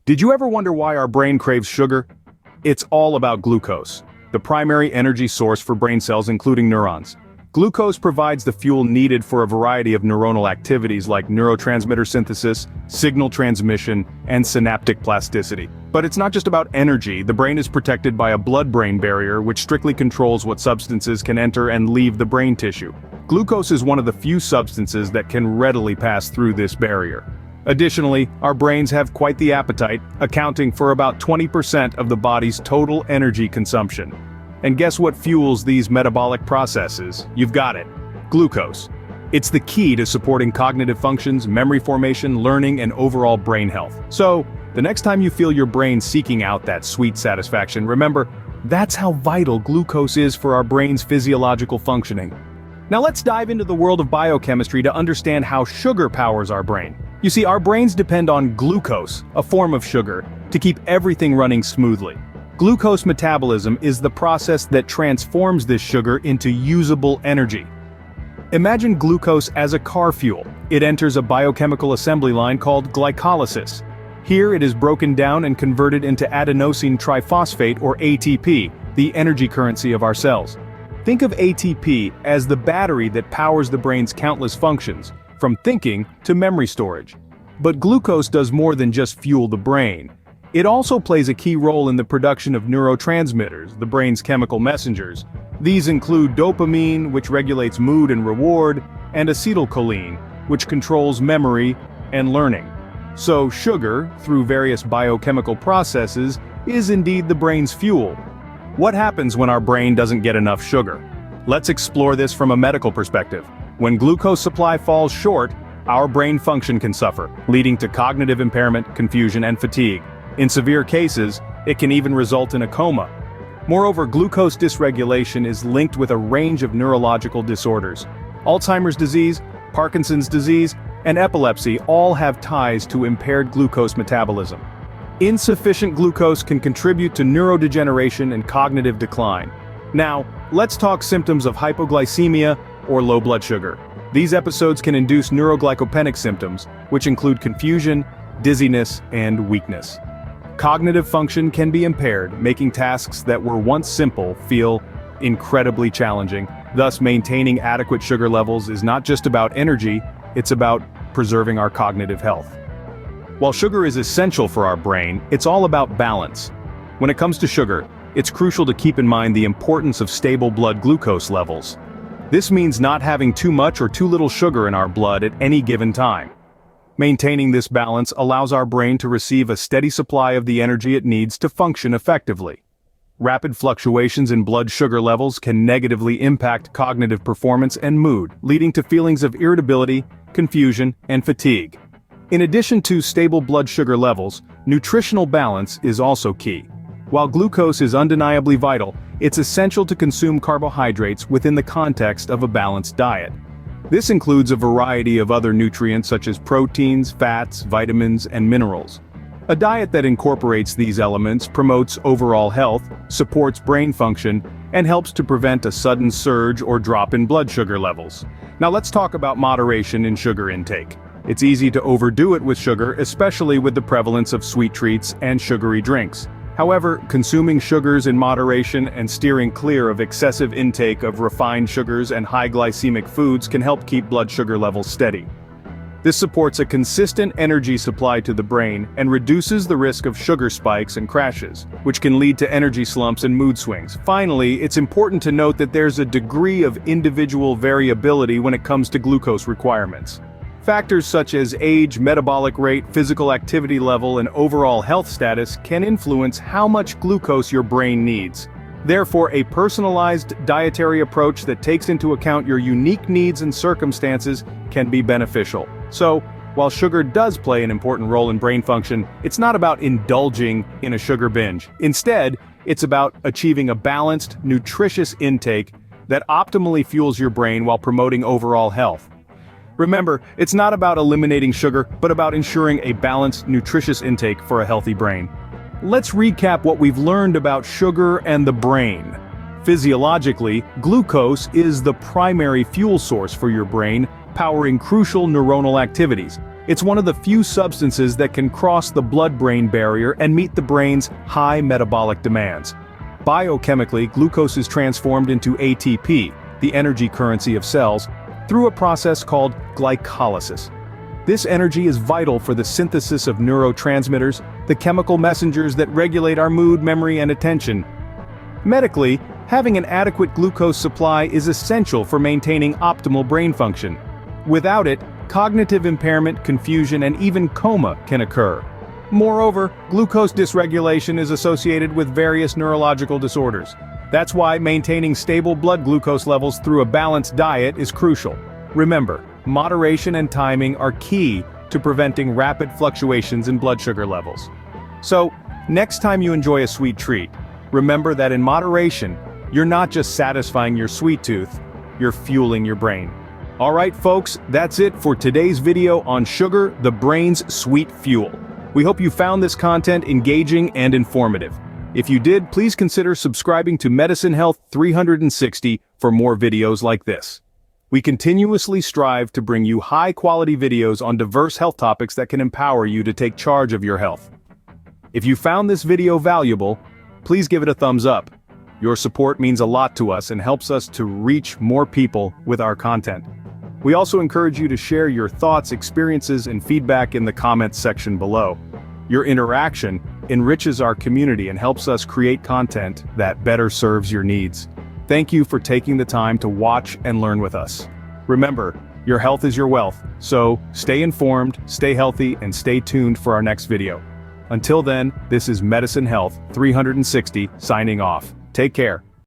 Did you ever wonder why our brain craves sugar? It's all about glucose, the primary energy source for brain cells including neurons. Glucose provides the fuel needed for a variety of neuronal activities like neurotransmitter synthesis, signal transmission, and synaptic plasticity. But it's not just about energy. The brain is protected by a blood-brain barrier which strictly controls what substances can enter and leave the brain tissue. Glucose is one of the few substances that can readily pass through this barrier. Additionally, our brains have quite the appetite, accounting for about 20% of the body's total energy consumption. And guess what fuels these metabolic processes? You've got it. Glucose. It's the key to supporting cognitive functions, memory formation, learning, and overall brain health. So, the next time you feel your brain seeking out that sweet satisfaction, remember, that's how vital glucose is for our brain's physiological functioning. Now let's dive into the world of biochemistry to understand how sugar powers our brain. You see, our brains depend on glucose, a form of sugar, to keep everything running smoothly. Glucose metabolism is the process that transforms this sugar into usable energy. Imagine glucose as a car fuel. It enters a biochemical assembly line called glycolysis. Here it is broken down and converted into adenosine triphosphate or ATP, the energy currency of our cells. Think of ATP as the battery that powers the brain's countless functions, from thinking to memory storage. But glucose does more than just fuel the brain. It also plays a key role in the production of neurotransmitters, the brain's chemical messengers. These include dopamine, which regulates mood and reward, and acetylcholine, which controls memory and learning. So sugar, through various biochemical processes, is indeed the brain's fuel. What happens when our brain doesn't get enough sugar? Let's explore this from a medical perspective. When glucose supply falls short, our brain function can suffer, leading to cognitive impairment, confusion, and fatigue. In severe cases, it can even result in a coma. Moreover, glucose dysregulation is linked with a range of neurological disorders. Alzheimer's disease, Parkinson's disease, and epilepsy all have ties to impaired glucose metabolism. Insufficient glucose can contribute to neurodegeneration and cognitive decline. Now, let's talk symptoms of hypoglycemia or low blood sugar. These episodes can induce neuroglycopenic symptoms, which include confusion, dizziness, and weakness. Cognitive function can be impaired, making tasks that were once simple feel incredibly challenging. Thus, maintaining adequate sugar levels is not just about energy, it's about preserving our cognitive health. While sugar is essential for our brain, it's all about balance. When it comes to sugar, it's crucial to keep in mind the importance of stable blood glucose levels. This means not having too much or too little sugar in our blood at any given time. Maintaining this balance allows our brain to receive a steady supply of the energy it needs to function effectively. Rapid fluctuations in blood sugar levels can negatively impact cognitive performance and mood, leading to feelings of irritability, confusion, and fatigue. In addition to stable blood sugar levels, nutritional balance is also key. While glucose is undeniably vital, it's essential to consume carbohydrates within the context of a balanced diet. This includes a variety of other nutrients such as proteins, fats, vitamins, and minerals. A diet that incorporates these elements promotes overall health, supports brain function, and helps to prevent a sudden surge or drop in blood sugar levels. Now let's talk about moderation in sugar intake. It's easy to overdo it with sugar, especially with the prevalence of sweet treats and sugary drinks. However, consuming sugars in moderation and steering clear of excessive intake of refined sugars and high glycemic foods can help keep blood sugar levels steady. This supports a consistent energy supply to the brain and reduces the risk of sugar spikes and crashes, which can lead to energy slumps and mood swings. Finally, it's important to note that there's a degree of individual variability when it comes to glucose requirements. Factors such as age, metabolic rate, physical activity level, and overall health status can influence how much glucose your brain needs. Therefore, a personalized dietary approach that takes into account your unique needs and circumstances can be beneficial. So, while sugar does play an important role in brain function, it's not about indulging in a sugar binge. Instead, it's about achieving a balanced, nutritious intake that optimally fuels your brain while promoting overall health. Remember, it's not about eliminating sugar, but about ensuring a balanced, nutritious intake for a healthy brain. Let's recap what we've learned about sugar and the brain. Physiologically, glucose is the primary fuel source for your brain, powering crucial neuronal activities. It's one of the few substances that can cross the blood-brain barrier and meet the brain's high metabolic demands. Biochemically, glucose is transformed into ATP, the energy currency of cells, through a process called glycolysis. This energy is vital for the synthesis of neurotransmitters, the chemical messengers that regulate our mood, memory, and attention. Medically, having an adequate glucose supply is essential for maintaining optimal brain function. Without it, cognitive impairment, confusion, and even coma can occur. Moreover, glucose dysregulation is associated with various neurological disorders. That's why maintaining stable blood glucose levels through a balanced diet is crucial. Remember, moderation and timing are key to preventing rapid fluctuations in blood sugar levels. So, next time you enjoy a sweet treat, remember that in moderation, you're not just satisfying your sweet tooth, you're fueling your brain. Alright folks, that's it for today's video on sugar, the brain's sweet fuel. We hope you found this content engaging and informative. If you did, please consider subscribing to Medicine Health 360 for more videos like this. We continuously strive to bring you high-quality videos on diverse health topics that can empower you to take charge of your health. If you found this video valuable, please give it a thumbs up. Your support means a lot to us and helps us to reach more people with our content. We also encourage you to share your thoughts, experiences, and feedback in the comments section below. Your interaction enriches our community and helps us create content that better serves your needs. Thank you for taking the time to watch and learn with us. Remember, your health is your wealth, so stay informed, stay healthy, and stay tuned for our next video. Until then, this is Medicine Health 360 signing off. Take care.